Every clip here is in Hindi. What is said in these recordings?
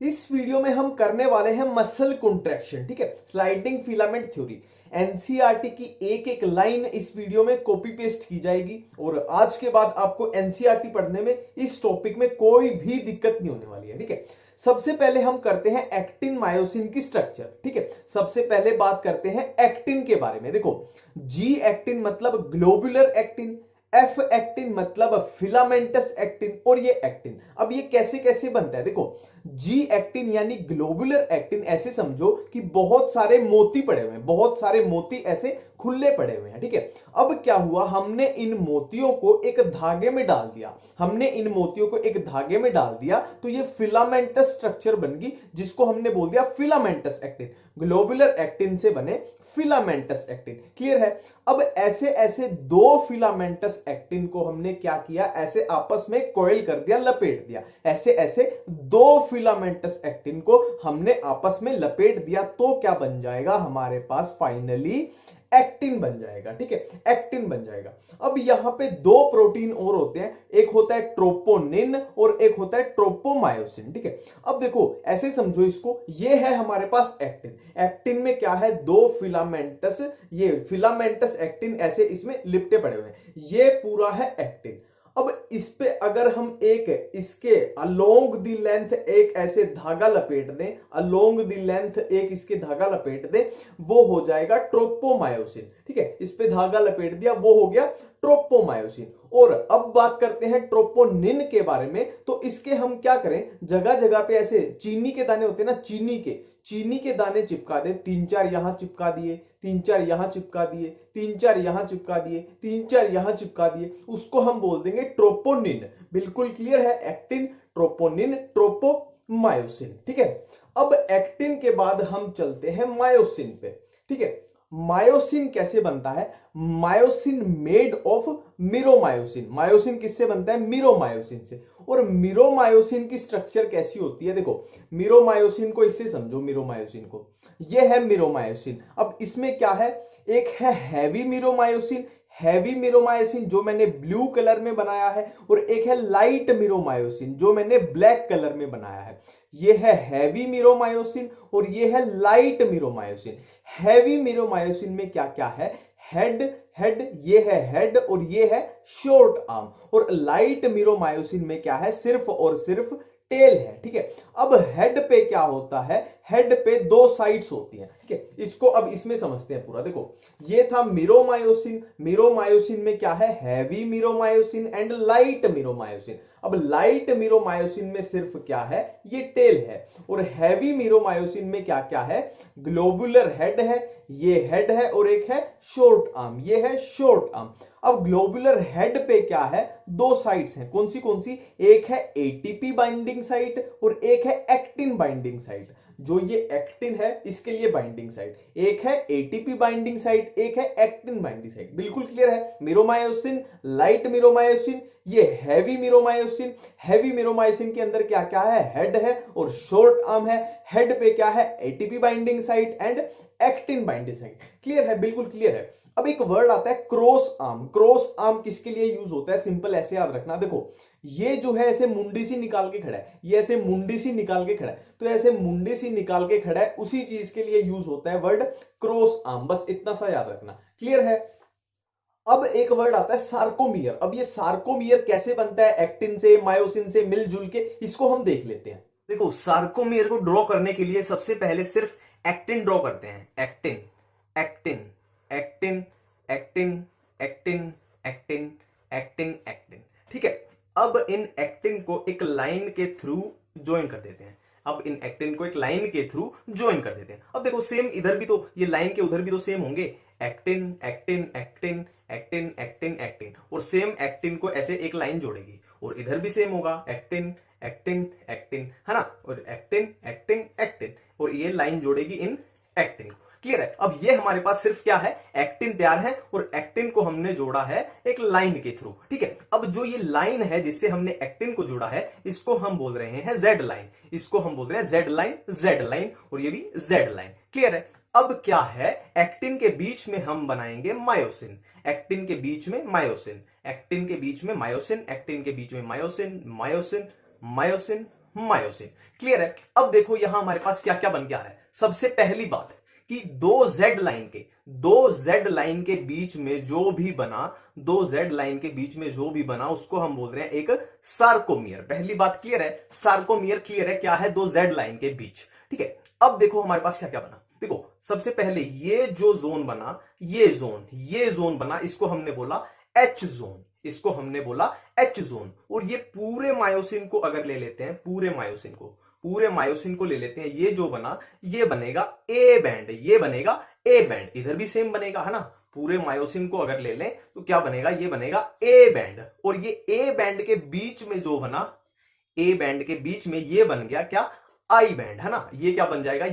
इस वीडियो में हम करने वाले हैं मसल कॉन्ट्रैक्शन, ठीक है, स्लाइडिंग फिलामेंट थ्योरी। एनसीईआरटी की एक एक लाइन इस वीडियो में कॉपी पेस्ट की जाएगी और आज के बाद आपको एनसीईआरटी पढ़ने में इस टॉपिक में कोई भी दिक्कत नहीं होने वाली है, ठीक है। सबसे पहले हम करते हैं एक्टिन मायोसिन की स्ट्रक्चर, ठीक है। सबसे पहले बात करते हैं एक्टिन के बारे में। देखो, जी एक्टिन मतलब ग्लोबुलर एक्टिन, एफ एक्टिन मतलब फिलामेंटस एक्टिन और ये एक्टिन। अब ये कैसे कैसे बनता है, देखो, जी एक्टिन यानी ग्लोबुलर एक्टिन ऐसे समझो कि बहुत सारे मोती पड़े हुए हैं, बहुत सारे मोती ऐसे खुले पड़े हुए हैं, ठीक है। अब क्या हुआ, हमने इन मोतियों को एक धागे में डाल दिया, हमने इन मोतियों को एक धागे में डाल दिया तो ये फिलामेंटस स्ट्रक्चर बन गई, जिसको हमने बोल दिया फिलामेंटस एक्टिन। ग्लोबुलर एक्टिन से बने फिलामेंटस एक्टिन। क्लियर है। अब ऐसे ऐसे दो फिलामेंटस एक्टिन को हमने क्या किया, ऐसे आपस में कॉइल कर दिया, लपेट दिया। ऐसे ऐसे दो फिलामेंटस एक्टिन को हमने आपस में लपेट दिया तो क्या बन जाएगा, हमारे पास फाइनली एक्टिन बन जाएगा, ठीक है, एक्टिन बन जाएगा। अब यहां पे दो प्रोटीन और होते हैं, एक होता है ट्रोपोनिन और एक होता है ट्रोपोमायोसिन, ठीक है। अब देखो ऐसे समझो इसको, ये है हमारे पास एक्टिन। एक्टिन में क्या है, दो फिलामेंटस, ये फिलामेंटस एक्टिन ऐसे इसमें लिपटे पड़े हुए हैं, ये पूरा है एक्टिन। अब इस पे अगर हम एक इसके अलोंग द लेंथ एक ऐसे धागा लपेट दें, अलोंग द लेंथ एक इसके धागा लपेट दें, वो हो जाएगा ट्रोपोमायोसिन, ठीक है। इस पे धागा लपेट दिया, वो हो गया ट्रोपोमायोसिन। और अब बात करते हैं ट्रोपोनिन के बारे में, तो इसके हम क्या करें, जगह जगह पे ऐसे चीनी के दाने होते हैं ना, चीनी के दाने चिपका दे, तीन चार यहां चिपका दिए, तीन चार यहां चिपका दिए, तीन चार यहां चिपका दिए, तीन चार यहां चिपका दिए, उसको हम बोल देंगे ट्रोपोनिन। बिल्कुल क्लियर है, एक्टिन, ट्रोपोनिन, ट्रोपोमायोसिन, ठीक है। अब एक्टिन के बाद हम चलते हैं मायोसिन पे, ठीक है। मायोसिन कैसे बनता है, मायोसिन मेड ऑफ मिरोमायोसिन। मायोसिन किससे बनता है, मिरोमायोसिन से। और मिरोमायोसिन की स्ट्रक्चर कैसी होती है, देखो, मिरोमायोसिन को इससे समझो, मिरोमायोसिन को, ये है मिरोमायोसिन। अब इसमें क्या है, एक है हैवी मिरोमायोसिन, हैवी मिरोमायोसिन जो मैंने ब्लू कलर में बनाया है, और एक है लाइट मिरोमायोसिन जो मैंने ब्लैक कलर में बनाया है। ये है हैवी मिरोमायोसिन और ये है लाइट मिरोमायोसिन। हैवी मिरोमायोसिन में क्या क्या है, हेड, हेड, ये है हेड और ये है शॉर्ट आर्म। और लाइट मिरोमायोसिन में क्या है, सिर्फ और सिर्फ टेल है, ठीक है। अब हेड पे क्या होता है, हेड पे दो साइड्स होती हैं, ठीक है। इसको अब इसमें समझते हैं पूरा। देखो, ये था मिरोमायोसिन, मिरोमायोसिन में क्या है, हैवी मिरोमायोसिन एंड लाइट मिरोमायोसिन। अब लाइट मिरोमायोसिन में सिर्फ क्या है, ये टेल है। और हैवी मिरोमायोसिन में क्या क्या है, ग्लोबुलर हेड है, ये हेड है, और एक है शॉर्ट आर्म, ये है शॉर्ट आर्म। अब ग्लोबुलर हेड पे क्या है, दो साइड्स हैं, कौन सी, एक है एटीपी बाइंडिंग साइट और एक है एक्टिन बाइंडिंग साइट। जो ये एक्टिन है इसके लिए बाइंडिंग साइट, एक है एटीपी बाइंडिंग साइट, एक है एक्टिन बाइंडिंग साइट। बिल्कुल क्लियर है। मिरोमायोसिन, लाइट मिरोमायोसिन, ये हैवी मिरोमायोसिन। हैवी मिरोमायोसिन के अंदर क्या क्या है, हेड है और शॉर्ट आर्म है। हेड पे क्या है, ATP binding site and actin binding site. Clear है, बिल्कुल क्लियर है। अब एक वर्ड आता है क्रॉस आर्म। क्रॉस आर्म किसके लिए यूज होता है, सिंपल ऐसे याद रखना। देखो, ये जो है ऐसे मुंडी सी निकाल के खड़ा है, ये ऐसे मुंडी सी निकाल के खड़ा है, तो ऐसे मुंडी सी निकाल के खड़ा है, उसी चीज के लिए यूज होता है वर्ड क्रॉस आर्म। बस इतना सा याद रखना। क्लियर है। अब एक वर्ड आता है सार्कोमियर। अब ये सार्कोमियर कैसे बनता है, एक्टिन से मायोसिन से मिलजुल के, इसको हम देख लेते हैं। देखो, सार्कोमियर को ड्रॉ करने के लिए सबसे पहले सिर्फ एक्टिन ड्रॉ करते हैं, actin, actin, actin, actin, actin, actin, actin, actin, ठीक है। अब इन एक्टिन को एक लाइन के थ्रू ज्वाइन कर देते हैं। अब इन एक्टिन को एक लाइन के थ्रू ज्वाइन कर देते हैं। अब देखो, सेम इधर भी तो, ये लाइन के उधर भी तो सेम होंगे, actin, actin, actin, actin, actin, actin, और सेम एक्टिन को ऐसे एक लाइन जोड़ेगी, और इधर भी सेम होगा, एक्टिन, एक्टिन, एक्टिन, है ना, और एक्टिन, एक्टिन, एक्टिन, और ये लाइन जोड़ेगी इन एक्टिन को। क्लियर है। अब ये हमारे पास सिर्फ क्या है, एक्टिन तैयार है, और एक्टिन को हमने जोड़ा है एक लाइन के थ्रू, ठीक है। अब जो ये लाइन है जिससे हमने एक्टिन को जोड़ा है, इसको हम बोल रहे हैं जेड लाइन, इसको हम बोल रहे हैं जेड लाइन, जेड लाइन, और ये भी जेड लाइन। क्लियर है। अब क्या है, एक्टिन के बीच में हम बनाएंगे मायोसिन, एक्टिन के बीच में मायोसिन, एक्टिन के बीच में मायोसिन, एक्टिन के बीच में myosin, myosin, myosin, myosin. Clear है? अब देखो यहां हमारे पास क्या क्या बन के आ रहा है। सबसे पहली बात है कि दो जेड लाइन के बीच में जो भी बना उसको हम बोल रहे हैं एक सार्कोमियर। पहली बात क्लियर है? सार्कोमियर क्लियर है क्या है? दो जेड लाइन के बीच। ठीक है, अब देखो हमारे पास क्या क्या बना। देखो सबसे पहले ये जो जोन बना, ये जोन बना, इसको हमने बोला एच जोन, एच जोन। और ये पूरे मायोसिन को अगर ले लेते हैं, पूरे मायोसिन को ले लेते हैं, ये जो बना ये बनेगा ए बैंड, इधर भी सेम बनेगा, है ना। पूरे मायोसिन को अगर ले लें तो क्या बनेगा? ये बनेगा ए बैंड। और ये ए बैंड के बीच में जो बना, ए बैंड के बीच में ये बन गया क्या? आई बैंड, है ना। ये क्या बन जाएगा?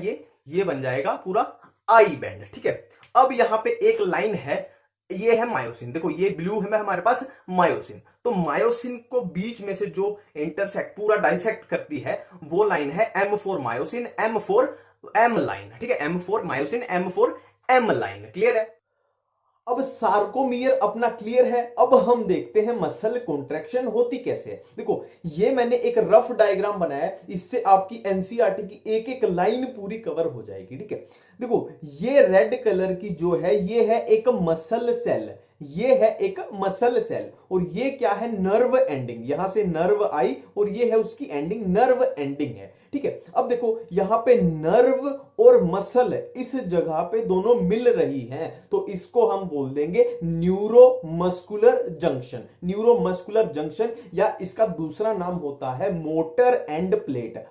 ये बन जाएगा पूरा आई बैंड। ठीक है, अब यहां पे एक लाइन है, ये है मायोसिन। देखो ये ब्लू है हमारे पास मायोसिन, तो मायोसिन को बीच में से जो इंटरसेक्ट पूरा डाइसेक्ट करती है वो लाइन है M4 myosin, M4 M line. ठीक है, M4 myosin, M4 M line. Clear है? अब सार्कोमियर अपना क्लियर है। अब हम देखते हैं मसल कॉन्ट्रैक्शन होती कैसे है। देखो ये मैंने एक रफ डायग्राम बनाया है, इससे आपकी एनसीईआरटी की एक एक लाइन पूरी कवर हो जाएगी। ठीक है, देखो ये रेड कलर की जो है ये है एक मसल सेल, और ये क्या है? Nerve ending. यहां से नर्व आई और ये है उसकी एंडिंग, नर्व एंडिंग है। ठीक है, अब देखो यहां पे नर्व और मसल इस जगह पे दोनों मिल रही हैं, तो इसको हम बोल देंगे न्यूरोमस्कुलर जंक्शन, या इसका दूसरा नाम होता है मोटर एंड प्लेट।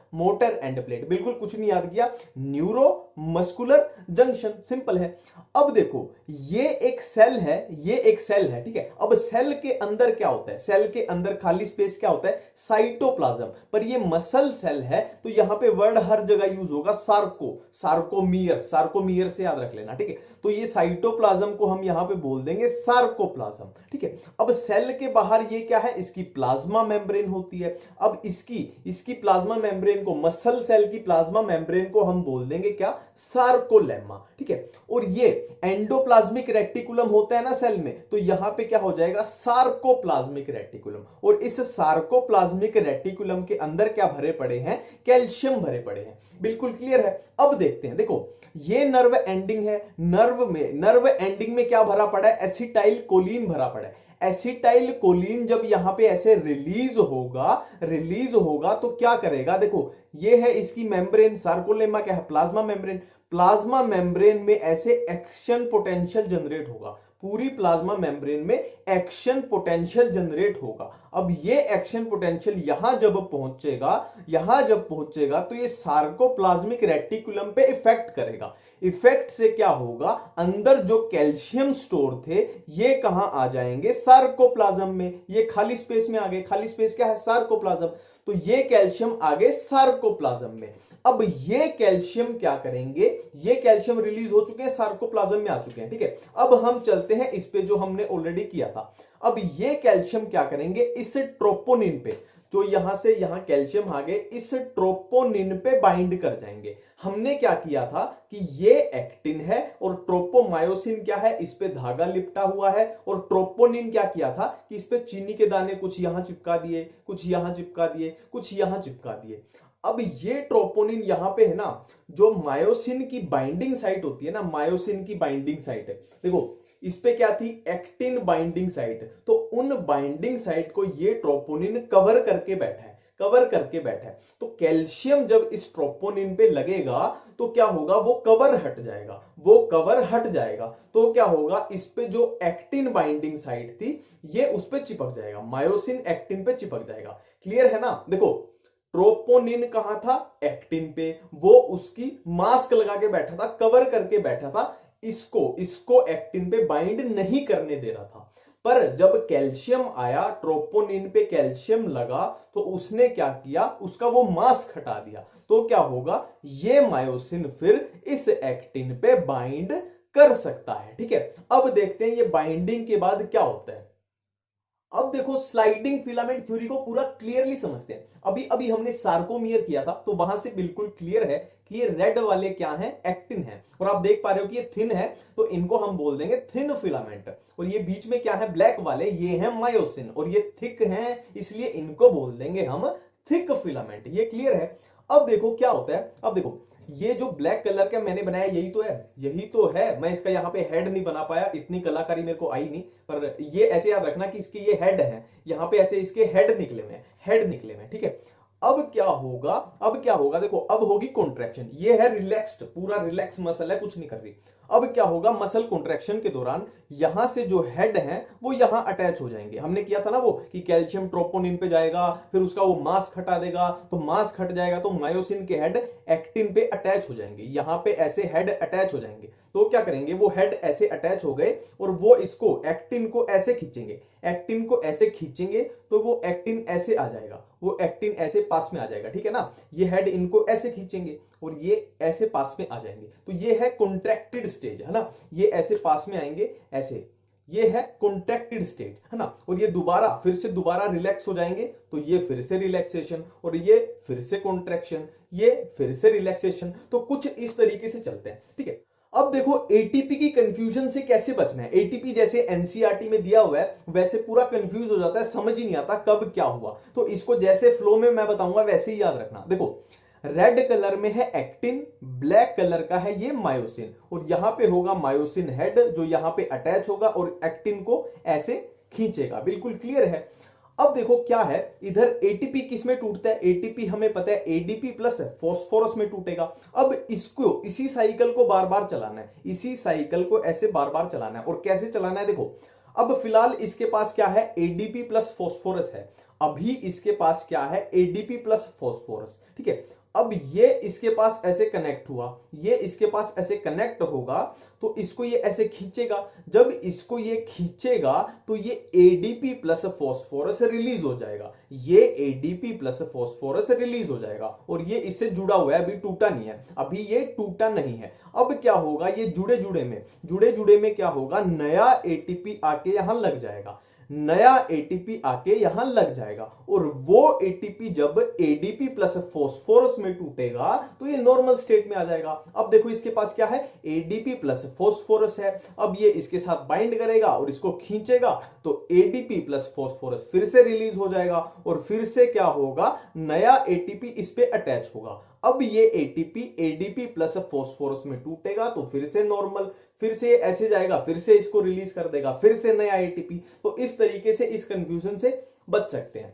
बिल्कुल कुछ नहीं याद किया, न्यूरोमस्कुलर जंक्शन, सिंपल है। अब देखो ये एक सेल है, ठीक है। अब सेल के अंदर क्या होता है? सेल के अंदर खाली स्पेस क्या होता है? साइटोप्लाज्म। पर ये मसल सेल है तो यहां पे वर्ड हर जगह यूज होगा सार्कोमियर से याद रख लेना। ठीक है, तो ये साइटोप्लाज्म को हम यहां पे बोल देंगे सार्कोप्लाज्म। ठीक है, अब सेल के बाहर ये क्या है? इसकी प्लाज्मा मेम्ब्रेन होती है। अब इसकी प्लाज्मा मेम्ब्रेन को, मसल सेल की प्लाज्मा मेम्ब्रेन को हम बोल देंगे क्या? सार्कोलेमा। ठीक है, और ये एंडोप्लाज्मिक रेटिकुलम होता है ना सेल में, तो यहां पे क्या हो जाएगा? Sarcoplasmic reticulum. और इस सार्कोप्लाज्मिक रेटिकुलम के अंदर क्या भरे पड़े हैं? कैल्शियम भरे पड़े हैं। बिल्कुल क्लियर है? अब देखते हैं, देखो ये नर्व एंडिंग है, नर्व एंडिंग में क्या भरा पड़ा है? एसिटाइल कोलिन भरा पड़ा है। एसिटाइल कोलिन जब यहां पे ऐसे रिलीज होगा तो क्या करेगा? देखो ये है इसकी मेम्ब्रेन, सार्कोलेमा क्या है? प्लाज्मा मेम्ब्रेन में ऐसे एक्शन पोटेंशियल जनरेट होगा, पूरी प्लाज्मा मेम्ब्रेन में एक्शन पोटेंशियल जनरेट होगा। अब ये एक्शन पोटेंशियल यहां जब पहुंचेगा तो ये सार्कोप्लाज्मिक रेटिकुलम पे इफेक्ट करेगा। इफेक्ट से क्या होगा? अंदर जो कैल्शियम स्टोर थे ये कहां आ जाएंगे? सार्कोप्लाज्म में। ये खाली स्पेस में आ गए, खाली स्पेस क्या है? सार्कोप्लाज्म। तो ये कैल्शियम आ गए सार्कोप्लाज्म में। अब ये कैल्शियम क्या करेंगे? ये कैल्शियम रिलीज हो चुके हैं, सार्कोप्लाज्म में आ चुके हैं। ठीक है, अब हम चलते हैं इस पे जो हमने ऑलरेडी किया था। अब ये कैल्शियम क्या करेंगे? इस ट्रोपोनिन पे, जो यहां से यहां कैल्शियम आ गए, इस ट्रोपोनिन पे बाइंड कर जाएंगे। हमने क्या किया था कि ये एक्टिन है और ट्रोपोमायोसिन क्या है? इस पे धागा लिपटा हुआ है। और ट्रोपोनिन क्या किया था कि इस पे चीनी के दाने कुछ यहां चिपका दिए, कुछ यहां चिपका दिए, कुछ यहां चिपका दिए। अब ये ट्रोपोनिन यहां पे है ना, जो मायोसिन की बाइंडिंग साइट होती है ना, मायोसिन की बाइंडिंग साइट है, देखो इस पे क्या थी? Actin binding site. तो उन बाइंडिंग साइट को ये ट्रोपोनिन कवर करके बैठा है। तो कैल्शियम जब इस ट्रोपोनिन पे लगेगा तो क्या होगा? वो कवर हट जाएगा। तो क्या होगा? इस पे जो एक्टिन बाइंडिंग साइट थी ये उस पे चिपक जाएगा, मायोसिन एक्टिन पे चिपक जाएगा। क्लियर है ना? देखो ट्रोपोनिन कहां था? एक्टिन पे। वो उसकी मास्क लगा के बैठा था, कवर करके बैठा था, इसको एक्टिन पे बाइंड नहीं करने दे रहा था। पर जब कैल्शियम आया, ट्रोपोनिन पे कैल्शियम लगा, तो उसने क्या किया? उसका वो मास्क हटा दिया। तो क्या होगा? ये मायोसिन फिर इस एक्टिन पे बाइंड कर सकता है। ठीक है, अब देखते हैं ये बाइंडिंग के बाद क्या होता है। अब देखो स्लाइडिंग फिलामेंट थ्योरी को पूरा क्लियरली समझते हैं। अभी हमने सार्कोमियर किया था तो वहां से बिल्कुल क्लियर है कि ये रेड वाले क्या हैं? एक्टिन है। और आप देख पा रहे हो कि ये थिन है तो इनको हम बोल देंगे थिन फिलामेंट। और ये बीच में क्या है? ब्लैक वाले, ये हैं मायोसिन। और ये थिक हैं इसलिए इनको बोल देंगे हम थिक फिलामेंट। ये क्लियर है। अब देखो क्या होता है, अब देखो ये जो ब्लैक कलर का मैंने बनाया यही तो है, यही तो है। मैं इसका यहाँ पे हेड नहीं बना पाया, इतनी कलाकारी मेरे को आई नहीं, पर ये ऐसे याद रखना कि इसके ये हेड है, यहाँ पे ऐसे इसके हेड निकले हुए हैं, हेड निकले हुए हैं, ठीक है। अब क्या होगा, अब क्या होगा, देखो अब होगी कॉन्ट्रैक्शन, ये है रिलैक्स्ड, पूरा रिलैक्स मसल है, कुछ नहीं कर रही। अब क्या होगा, मसल कॉन्ट्रैक्शन के दौरान यहां से जो हेड है वो यहां अटैच हो जाएंगे। हमने किया था ना वो कि कैल्शियम ट्रोपोनिन पे जाएगा, फिर उसका वो मास्क हटा देगा, तो मास्क हट जाएगा तो मायोसिन के हेड एक्टिन पे अटैच हो जाएंगे, यहां पे ऐसे हेड अटैच हो जाएंगे। तो क्या करेंगे, वो हेड ऐसे अटैच हो गए और वो इसको एक्टिन को ऐसे खींचेंगे, एक्टिन को ऐसे खींचेंगे तो वो एक्टिन ऐसे आ जाएगा, वो एक्टिन ऐसे पास में आ जाएगा, ठीक है ना। ये हेड इनको ऐसे खींचेंगे और ये ऐसे पास में आ जाएंगे, तो ये है कॉन्ट्रैक्टेड स्टेज, है ना। ये ऐसे पास में आएंगे ऐसे, ये है कॉन्ट्रैक्टेड स्टेट, है ना। और ये दोबारा फिर से दोबारा रिलैक्स हो जाएंगे, तो ये फिर से रिलैक्सेशन, और ये फिर से कॉन्ट्रैक्शन, ये फिर से रिलैक्सेशन। तो कुछ इस तरीके से चलते हैं, ठीक है। अब देखो एटीपी की कंफ्यूजन से कैसे बचना है। एटीपी जैसे एनसीईआरटी में दिया हुआ है वैसे पूरा कंफ्यूज हो जाता है, समझ ही नहीं आता कब क्या हुआ। तो इसको जैसे फ्लो में मैं बताऊंगा वैसे ही याद रखना। देखो रेड कलर में है एक्टिन, ब्लैक कलर का है ये मायोसिन, और यहां पे होगा मायोसिन हेड जो यहां पे अटैच होगा और एक्टिन को ऐसे खींचेगा, बिल्कुल क्लियर है। अब देखो क्या है, इधर एटीपी किस में टूटता है, एटीपी हमें पता है एडीपी प्लस फॉस्फोरस में टूटेगा। अब इसको इसी साइकिल को बार बार चलाना है, इसी साइकिल को ऐसे बार बार चलाना है। और कैसे चलाना है, देखो अब फिलहाल इसके पास क्या है, एडीपी प्लस फॉस्फोरस है, अभी इसके पास क्या है, एडीपी प्लस फॉस्फोरस, ठीक है। अब ये इसके पास ऐसे कनेक्ट हुआ, ये इसके पास ऐसे कनेक्ट होगा, तो इसको ये ऐसे खींचेगा। जब इसको ये खींचेगा तो ये एडीपी प्लस फॉस्फोरस रिलीज हो जाएगा, ये एडीपी प्लस फॉस्फोरस रिलीज हो जाएगा, और ये इससे जुड़ा हुआ है, अभी टूटा नहीं है, अभी ये टूटा नहीं है। अब क्या होगा, ये जुड़े जुड़े में क्या होगा, नया एटीपी आके यहां लग जाएगा, नया एटीपी आके यहां लग जाएगा, और वो एटीपी जब एडीपी प्लस फॉस्फोरस में टूटेगा तो ये नॉर्मल स्टेट में आ जाएगा। अब देखो इसके पास क्या है, एडीपी प्लस फॉस्फोरस है, अब ये इसके साथ बाइंड करेगा और इसको खींचेगा, तो एडीपी प्लस फॉस्फोरस फिर से रिलीज हो जाएगा, और फिर से क्या होगा, नया एटीपी इस पे अटैच होगा। अब ये एटीपी एडीपी प्लस फॉस्फोरस में टूटेगा तो फिर से नॉर्मल, फिर से ऐसे जाएगा, फिर से इसको रिलीज कर देगा, फिर से नया एटीपी। तो इस तरीके से इस कंफ्यूजन से बच सकते हैं।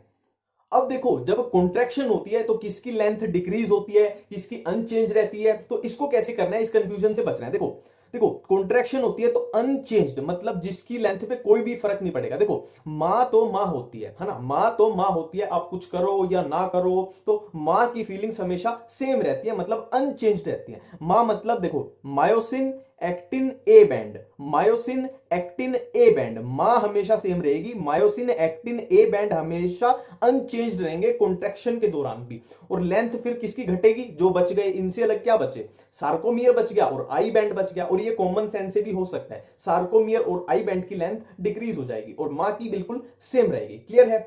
अब देखो जब कॉन्ट्रैक्शन होती है तो किसकी लेंथ डिक्रीज होती है, किसकी अनचेंज रहती है, तो इसको कैसे करना है, इस कंफ्यूजन से बचना है। देखो देखो कॉन्ट्रैक्शन होती है तो अनचेंज्ड, मतलब जिसकी लेंथ पे कोई भी फर्क नहीं पड़ेगा। देखो मां तो मां होती है ना, मां तो मां होती है, आप कुछ करो या ना करो तो मां की फीलिंग्स हमेशा सेम रहती है, मतलब अनचेंज्ड रहती है। मां मतलब देखो myosin actin A band, myosin actin A band, मां हमेशा सेम रहेगी, मायोसिन एक्टिन ए बैंड हमेशा अनचेंज्ड रहेंगे कॉन्ट्रैक्शन के दौरान भी। और लेंथ फिर किसकी घटेगी, जो बच गए इनसे अलग क्या बचे, सार्कोमियर बच गया और आई बैंड बच गया। और ये कॉमन सेंस से भी हो सकता है, सार्कोमियर और आई बैंड की लेंथ डिक्रीज हो जाएगी और मां की बिल्कुल सेम रहेगी। क्लियर है।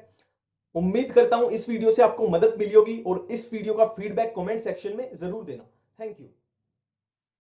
उम्मीद करता हूं इस वीडियो से आपको मदद मिली होगी, और इस वीडियो का फीडबैक कमेंट सेक्शन में जरूर देना। Thank you.